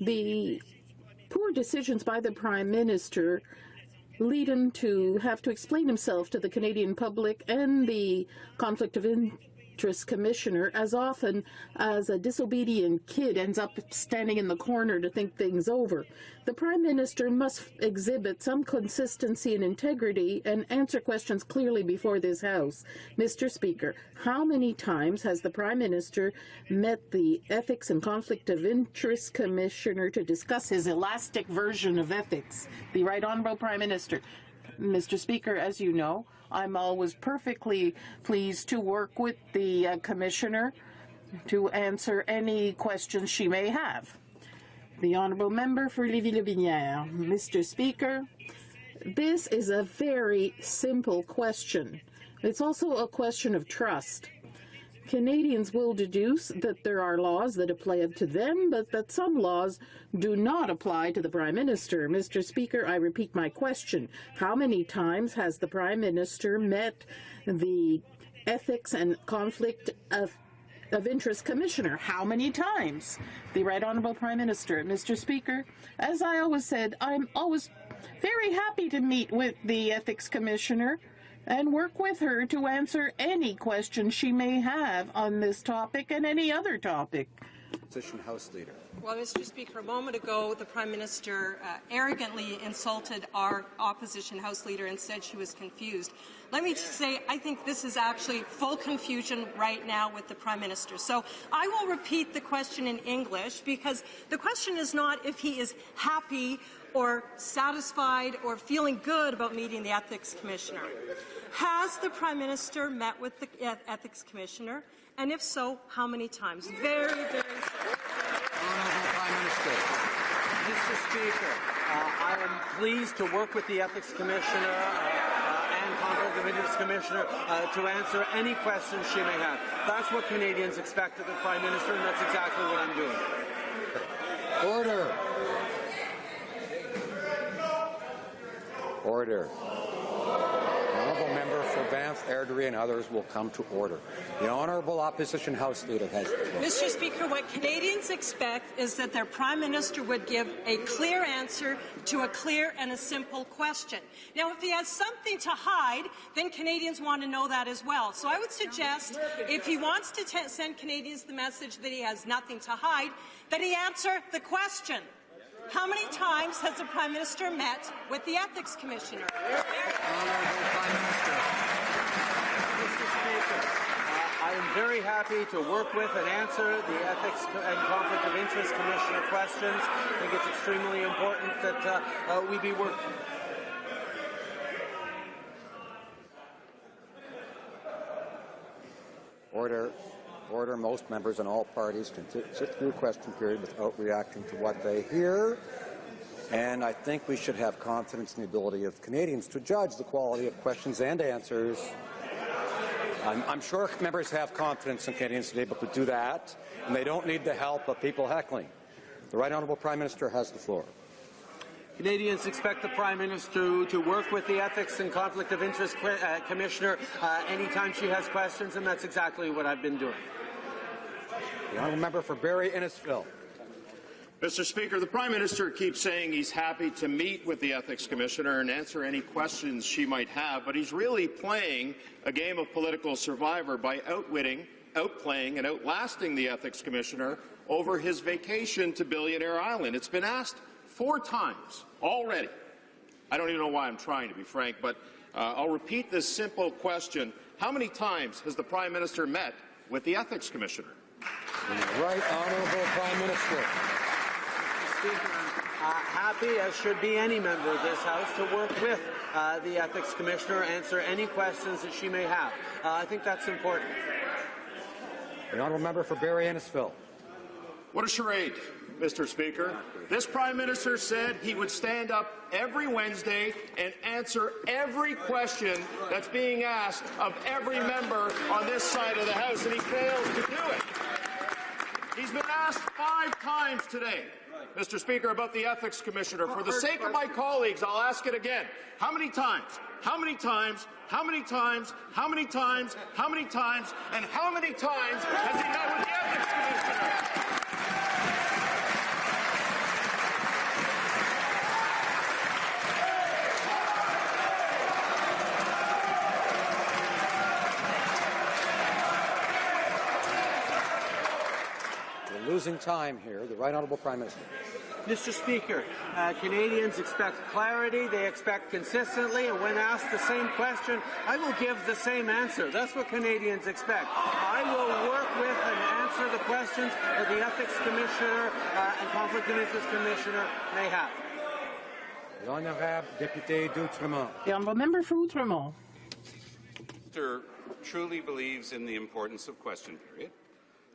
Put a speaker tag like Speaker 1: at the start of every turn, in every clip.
Speaker 1: The poor decisions by the Prime Minister lead him to have to explain himself to the Canadian public and the Conflict of Interest Commissioner as often as a disobedient kid ends up standing in the corner to think things over. The Prime Minister must exhibit some consistency and integrity and answer questions clearly before this House. Mr. Speaker, how many times has the Prime Minister met the Ethics and Conflict of Interest Commissioner to discuss his elastic version of ethics? The Right Honourable Prime Minister. Mr. Speaker, as you know, I'm always perfectly pleased to work with the Commissioner to answer any questions she may have. The Honourable Member for Lévis-le-Binière. Mr. Speaker, this is a very simple question. It's also a question of trust. Canadians will deduce that there are laws that apply to them, but that some laws do not apply to the Prime Minister. Mr. Speaker, I repeat my question. How many times has the Prime Minister met the Ethics and Conflict of Interest Commissioner? How many times? The Right Honourable Prime Minister. Mr. Speaker, as I always said, I'm always very happy to meet with the Ethics Commissioner and work with her to answer any questions she may have on this topic and any other topic.
Speaker 2: Opposition House Leader.
Speaker 3: Well, Mr. Speaker, a moment ago, the Prime Minister arrogantly insulted our Opposition House Leader and said she was confused. Let me say, I think this is actually full confusion right now with the Prime Minister. So I will repeat the question in English, because the question is not if he is happy or satisfied or feeling good about meeting the Ethics Commissioner. Has the Prime Minister met with the Ethics Commissioner? And if so, how many times? Very, very simple.
Speaker 2: Honourable Prime Minister.
Speaker 4: Mr. Speaker, I am pleased to work with the Ethics Commissioner and Conflict of Interest Commissioner to answer any questions she may have. That's what Canadians expect of the Prime Minister, and that's exactly what I'm doing.
Speaker 2: Order. Order. The honourable member for Banff, Airdrie and others will come to order. The Honourable Opposition House Leader has the floor.
Speaker 3: Mr. Speaker, what Canadians expect is that their Prime Minister would give a clear answer to a clear and a simple question. Now, if he has something to hide, then Canadians want to know that as well. So I would suggest, if he wants to send Canadians the message that he has nothing to hide, that he answer the question. How many times has the Prime Minister met with the Ethics Commissioner?
Speaker 2: Honourable Prime Minister.
Speaker 4: Mr. Speaker, I am very happy to work with and answer the Ethics and Conflict of Interest Commissioner questions. I think it's extremely important that we be working.
Speaker 2: Order. Order. Most members and all parties can sit through a question period without reacting to what they hear. And I think we should have confidence in the ability of Canadians to judge the quality of questions and answers. I'm sure members have confidence in Canadians to be able to do that, and they don't need the help of people heckling. The Right Honourable Prime Minister has the floor.
Speaker 4: Canadians expect the Prime Minister to work with the Ethics and Conflict of Interest Commissioner anytime she has questions, and that's exactly what I've been doing.
Speaker 2: The Honourable Member for Barrie Innisfil.
Speaker 5: Mr. Speaker, the Prime Minister keeps saying he's happy to meet with the Ethics Commissioner and answer any questions she might have, but he's really playing a game of political survivor by outwitting, outplaying and outlasting the Ethics Commissioner over his vacation to Billionaire Island. It's been asked 4 times already. I don't even know why I'm trying, to be frank, but I'll repeat this simple question. How many times has the Prime Minister met with the Ethics Commissioner?
Speaker 2: The Right Honourable Prime Minister.
Speaker 4: Mr. Speaker, I'm happy, as should be any member of this House, to work with the Ethics Commissioner, answer any questions that she may have. I think that's important.
Speaker 2: The Honourable Member for Barrie Innisfil.
Speaker 5: What a charade, Mr. Speaker. This Prime Minister said he would stand up every Wednesday and answer every question that's being asked of every member on this side of the House, and he fails to do it. He's been asked 5 times today, Mr. Speaker, about the Ethics Commissioner. For the sake of my colleagues, I'll ask it again. How many times? How many times? How many times? How many times? How many times? And how many times has he met with the Ethics Commissioner?
Speaker 2: losing time here. The Right Honourable Prime Minister.
Speaker 4: Mr. Speaker, Canadians expect clarity, they expect consistently, and when asked the same question, I will give the same answer. That's what Canadians expect. I will work with and answer the questions that the Ethics Commissioner and Conflict of Interest Commissioner may have.
Speaker 2: The Honourable Député d'Outremont.
Speaker 1: The honourable member for Outremont.
Speaker 6: Truly believes in the importance of question period.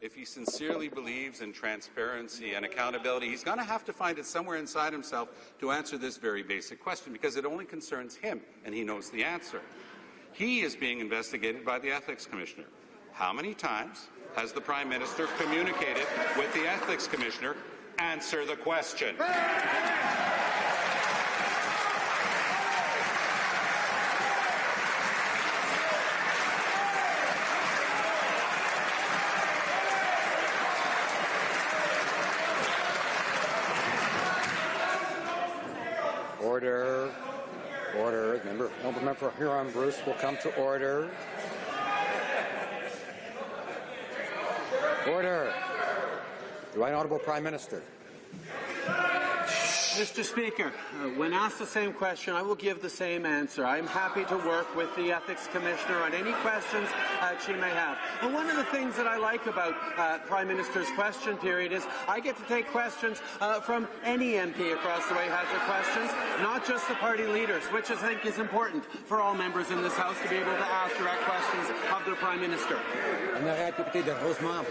Speaker 6: If he sincerely believes in transparency and accountability, he's going to have to find it somewhere inside himself to answer this very basic question, because it only concerns him, and he knows the answer. He is being investigated by the Ethics Commissioner. How many times has the Prime Minister communicated with the Ethics Commissioner? Answer the question.
Speaker 2: Order. Order. Honourable member for Huron-Bruce will come to order. Order. The Right Honourable Prime Minister.
Speaker 4: Mr. Speaker, when asked the same question, I will give the same answer. I'm happy to work with the Ethics Commissioner on any questions she may have. And one of the things that I like about Prime Minister's question period is I get to take questions from any MP across the way who has their questions, not just the party leaders, which I think is important for all members in this House to be able to ask direct questions of their Prime Minister.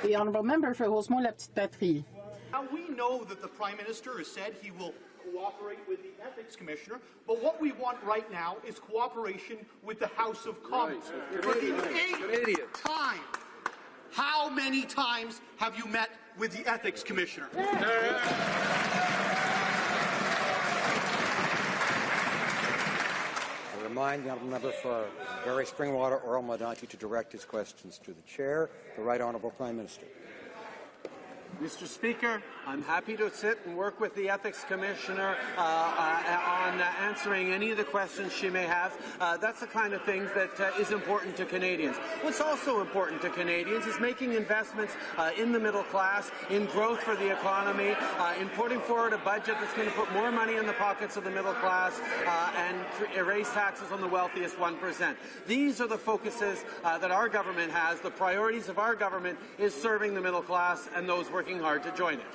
Speaker 1: The honourable member for Rosemont-la-Petite-Patrie.
Speaker 7: Now, we know that the Prime Minister has said he will cooperate with the Ethics Commissioner, but what we want right now is cooperation with the House of Commons. Right. For the 8th time, how many times have you met with the Ethics Commissioner?
Speaker 2: I remind the honourable member for Barrie Springwater Oral Modanti to direct his questions to the Chair, the Right Honourable Prime Minister.
Speaker 4: Mr. Speaker, I'm happy to sit and work with the Ethics Commissioner on answering any of the questions she may have. That's the kind of things that is important to Canadians. What's also important to Canadians is making investments in the middle class, in growth for the economy, in putting forward a budget that's going to put more money in the pockets of the middle class and raise taxes on the wealthiest 1%. These are the focuses that our government has. The priorities of our government is serving the middle class and those working hard to join it.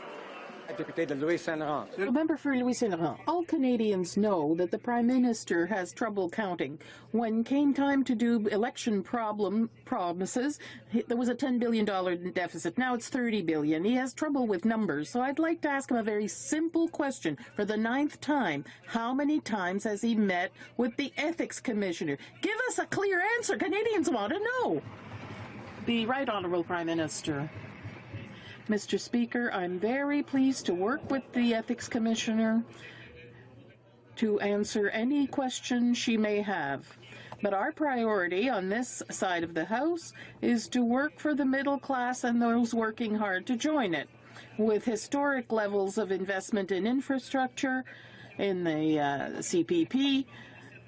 Speaker 2: Député de Louis-Saint-Laurent.
Speaker 1: The member for Louis-Saint-Laurent. All Canadians know that the Prime Minister has trouble counting. When came time to do election promises, there was a $10 billion deficit. Now it's $30 billion. He has trouble with numbers. So I'd like to ask him a very simple question. For the 9th time, how many times has he met with the Ethics Commissioner? Give us a clear answer. Canadians want to know. The Right Honourable Prime Minister. Mr. Speaker, I'm very pleased to work with the Ethics Commissioner to answer any question she may have. But our priority on this side of the House is to work for the middle class and those working hard to join it. With historic levels of investment in infrastructure, in the CPP,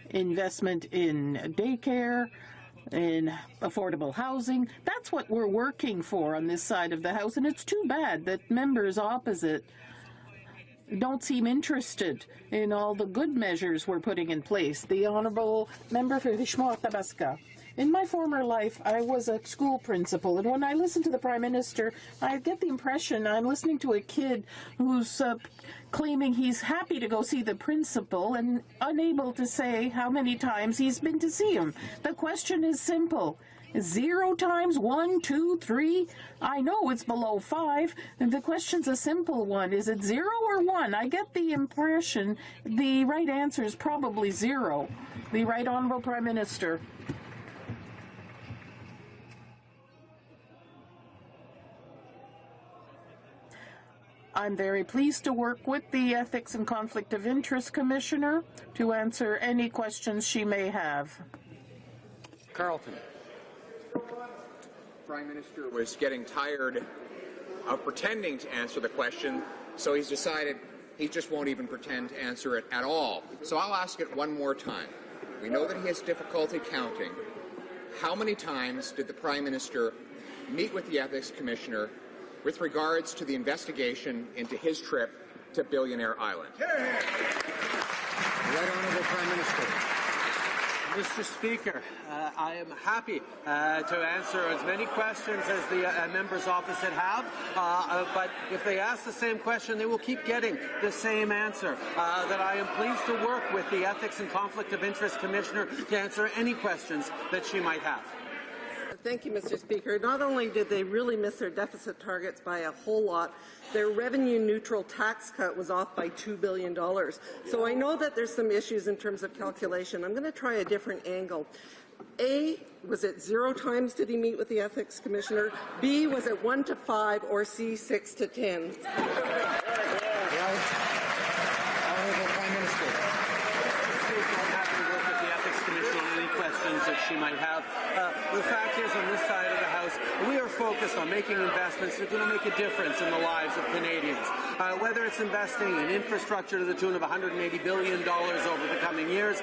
Speaker 1: investment in daycare, in affordable housing. That's what we're working for on this side of the House, and it's too bad that members opposite don't seem interested in all the good measures we're putting in place. The honourable member for Richmond-Tabasca. In my former life, I was a school principal, and when I listen to the Prime Minister, I get the impression I'm listening to a kid who's claiming he's happy to go see the principal and unable to say how many times he's been to see him. The question is simple. 0 times, 1, 2, 3? I know it's below 5, and the question's a simple one. Is it 0 or 1? I get the impression the right answer is probably 0. The Right Honourable Prime Minister. I'm very pleased to work with the Ethics and Conflict of Interest Commissioner to answer any questions she may have.
Speaker 2: Carleton.
Speaker 8: Prime Minister was getting tired of pretending to answer the question, so he's decided he just won't even pretend to answer it at all. So I'll ask it one more time. We know that he has difficulty counting. How many times did the Prime Minister meet with the Ethics Commissioner with regards to the investigation into his trip to Billionaire Island.
Speaker 2: The Right Honourable Prime Minister.
Speaker 4: Mr. Speaker, I am happy to answer as many questions as the members opposite have, but if they ask the same question, they will keep getting the same answer. That I am pleased to work with the Ethics and Conflict of Interest Commissioner to answer any questions that she might have.
Speaker 9: Thank you, Mr. Speaker. Not only did they really miss their deficit targets by a whole lot, their revenue-neutral tax cut was off by $2 billion. So I know that there's some issues in terms of calculation. I'm going to try a different angle. A, was it 0 times did he meet with the Ethics Commissioner? B, was it 1 to 5? Or C, 6 to 10?
Speaker 4: That she might have. The fact is, on this side of the House, we are focused on making investments that are going to make a difference in the lives of Canadians. Whether it's investing in infrastructure to the tune of $180 billion over the coming years,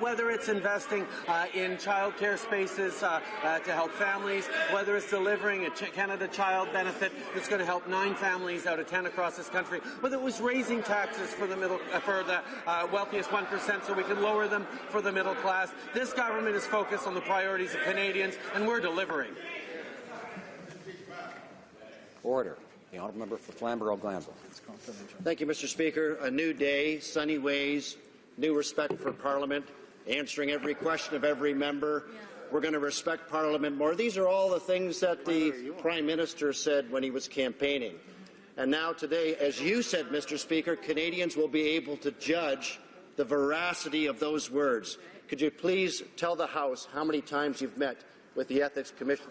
Speaker 4: whether it's investing in childcare spaces to help families, whether it's delivering a Canada Child benefit that's going to help 9 families out of 10 across this country, whether it was raising taxes for the wealthiest 1% so we can lower them for the middle class. This government is focused on the priorities of Canadians, and we're delivering.
Speaker 2: Order. The Honourable Member for Flamborough-Glanbrook.
Speaker 10: Thank you, Mr. Speaker. A new day, sunny ways, new respect for Parliament, answering every question of every member. We're going to respect Parliament more. These are all the things that the Prime Minister said when he was campaigning. And now today, as you said, Mr. Speaker, Canadians will be able to judge the veracity of those words. Could you please tell the House how many times you've met with the Ethics Commission?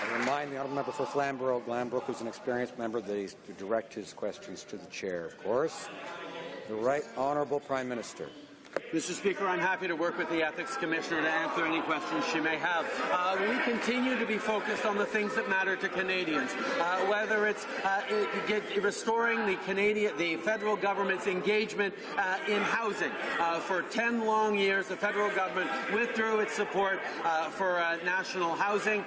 Speaker 2: I remind the Honourable Member for Flamborough-Glanbrook, who's an experienced member, that he's to direct his questions to the Chair, of course. The Right Honourable Prime Minister.
Speaker 4: Mr. Speaker, I'm happy to work with the Ethics Commissioner to answer any questions she may have. We continue to be focused on the things that matter to Canadians, whether it's restoring the federal government's engagement in housing. For 10 long years, the federal government withdrew its support for national housing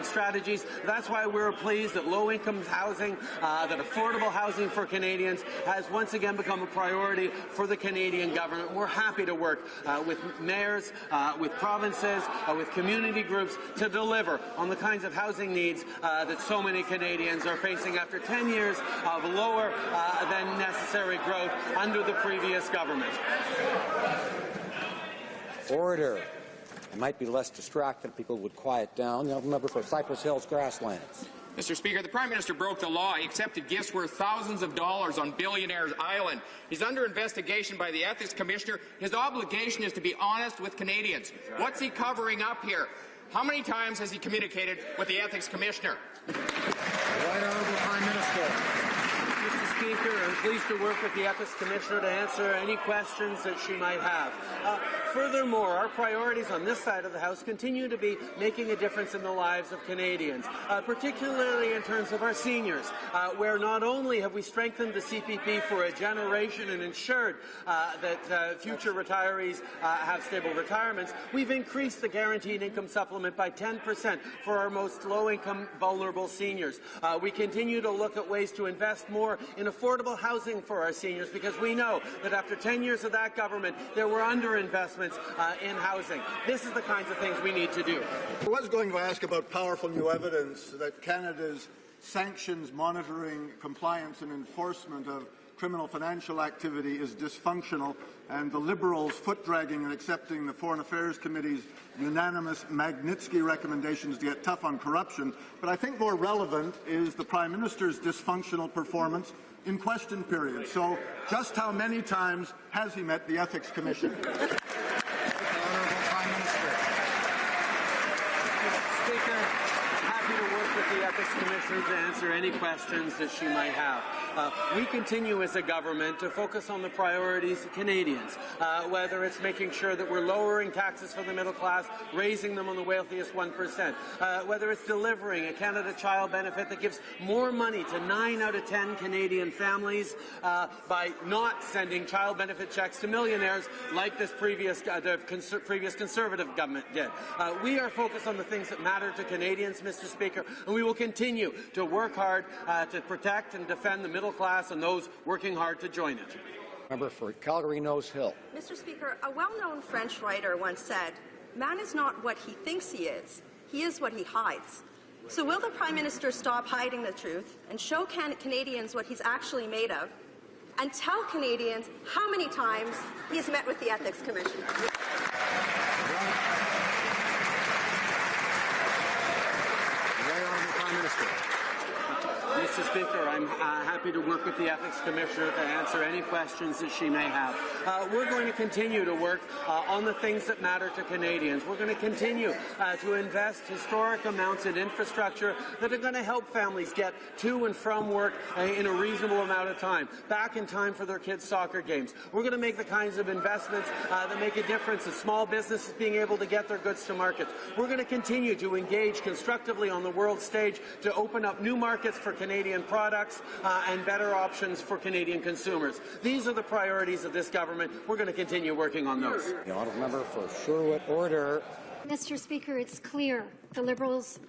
Speaker 4: strategies. That's why we're pleased that low-income housing, that affordable housing for Canadians has once again become a priority for the Canadian government. We're happy to work with mayors, with provinces, with community groups to deliver on the kinds of housing needs that so many Canadians are facing after 10 years of lower than necessary growth under the previous government.
Speaker 2: Order. It might be less distracted. People would quiet down. The Honourable Member for Cypress Hills Grasslands.
Speaker 11: Mr. Speaker, the Prime Minister broke the law. He accepted gifts worth thousands of dollars on Billionaire's Island. He's under investigation by the Ethics Commissioner. His obligation is to be honest with Canadians. What's he covering up here? How many times has he communicated with the Ethics Commissioner?
Speaker 2: The Right Honourable Prime Minister.
Speaker 4: Mr. Speaker, I'm pleased to work with the Ethics Commissioner to answer any questions that she might have. Furthermore, our priorities on this side of the House continue to be making a difference in the lives of Canadians, particularly in terms of our seniors, where not only have we strengthened the CPP for a generation and ensured that future retirees have stable retirements, we've increased the guaranteed income supplement by 10% for our most low-income vulnerable seniors. We continue to look at ways to invest more in affordable housing for our seniors, because we know that after 10 years of that government, there were underinvestments in housing. This is the kinds of things we need to do.
Speaker 12: I was going to ask about powerful new evidence that Canada's sanctions, monitoring, compliance and enforcement of criminal financial activity is dysfunctional, and the Liberals' foot-dragging and accepting the Foreign Affairs Committee's unanimous Magnitsky recommendations to get tough on corruption. But I think more relevant is the Prime Minister's dysfunctional performance in question period. So just how many times has he met the Ethics Commission?
Speaker 4: Speaker, happy to work work with the Ethics Commissioner to answer any questions that she might have. We continue as a government to focus on the priorities of Canadians, whether it's making sure that we're lowering taxes for the middle class, raising them on the wealthiest 1%, whether it's delivering a Canada Child benefit that gives more money to 9 out of 10 Canadian families by not sending child benefit checks to millionaires like this previous Conservative government did. We are focused on the things that matter to Canadians, Mr. Speaker, and we will continue to work hard to protect and defend the middle class and those working hard to join it.
Speaker 2: Member for Calgary-Nose Hill.
Speaker 13: Mr. Speaker, a well-known French writer once said, "Man is not what he thinks he is what he hides." So will the Prime Minister stop hiding the truth and show Canadians what he's actually made of, and tell Canadians how many times he's met with the Ethics Commissioner?
Speaker 2: Very Honourable Prime Minister.
Speaker 4: Mr. Speaker, I'm happy to work with the Ethics Commissioner to answer any questions that she may have. We're going to continue to work on the things that matter to Canadians. We're going to continue to invest historic amounts in infrastructure that are going to help families get to and from work in a reasonable amount of time, back in time for their kids' soccer games. We're going to make the kinds of investments that make a difference in small businesses being able to get their goods to market. We're going to continue to engage constructively on the world stage to open up new markets for Canadian products and better options for Canadian consumers. These are the priorities of this government. We're going to continue working on those.
Speaker 2: The honourable member for Sherwood, order.
Speaker 14: Mr. Speaker, it's clear the Liberals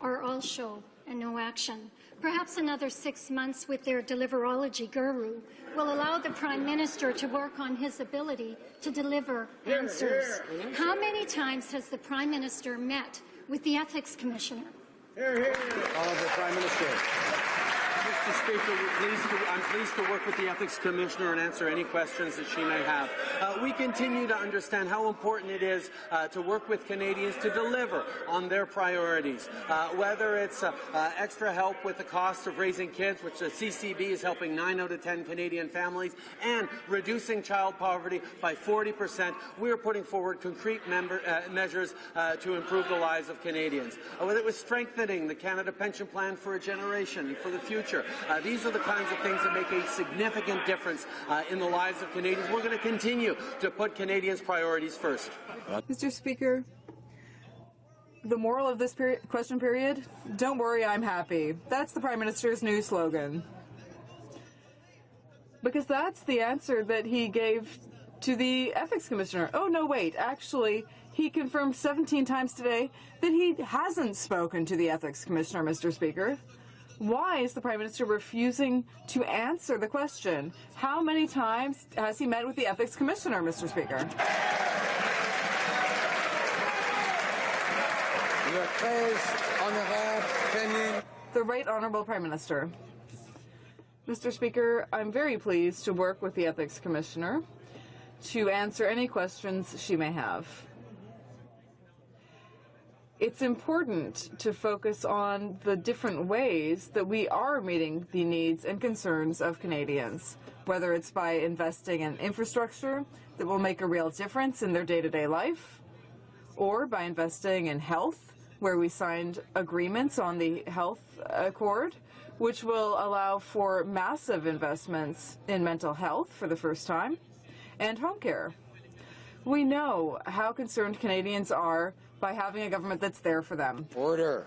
Speaker 14: are all show and no action. Perhaps another 6 months with their deliverology guru will allow the Prime Minister to work on his ability to deliver answers. How many times has the Prime Minister met with the Ethics Commissioner?
Speaker 2: Honourable Prime Minister.
Speaker 4: Mr. Speaker, I'm pleased to work with the Ethics Commissioner and answer any questions that she may have. We continue to understand how important it is to work with Canadians to deliver on their priorities, whether it's extra help with the cost of raising kids, which the CCB is helping 9 out of 10 Canadian families, and reducing child poverty by 40%. We are putting forward concrete measures to improve the lives of Canadians. Whether it was strengthening the Canada Pension Plan for a generation and for the future. These are the kinds of things that make a significant difference in the lives of Canadians. We're going to continue to put Canadians' priorities first.
Speaker 15: Mr. Speaker, the moral of this question period, don't worry, I'm happy. That's the Prime Minister's new slogan. Because that's the answer that he gave to the Ethics Commissioner. Oh, no, wait, actually, he confirmed 17 times today that he hasn't spoken to the Ethics Commissioner, Mr. Speaker. Why is the Prime Minister refusing to answer the question? How many times has he met with the Ethics Commissioner, Mr. Speaker?
Speaker 2: Your close, honourable opinion.
Speaker 15: The Right Honourable Prime Minister. Mr. Speaker, I'm very pleased to work with the Ethics Commissioner to answer any questions she may have. It's important to focus on the different ways that we are meeting the needs and concerns of Canadians, whether it's by investing in infrastructure that will make a real difference in their day-to-day life, or by investing in health, where we signed agreements on the Health Accord, which will allow for massive investments in mental health for the first time, and home care. We know how concerned Canadians are by having a government that's there for them.
Speaker 2: Order.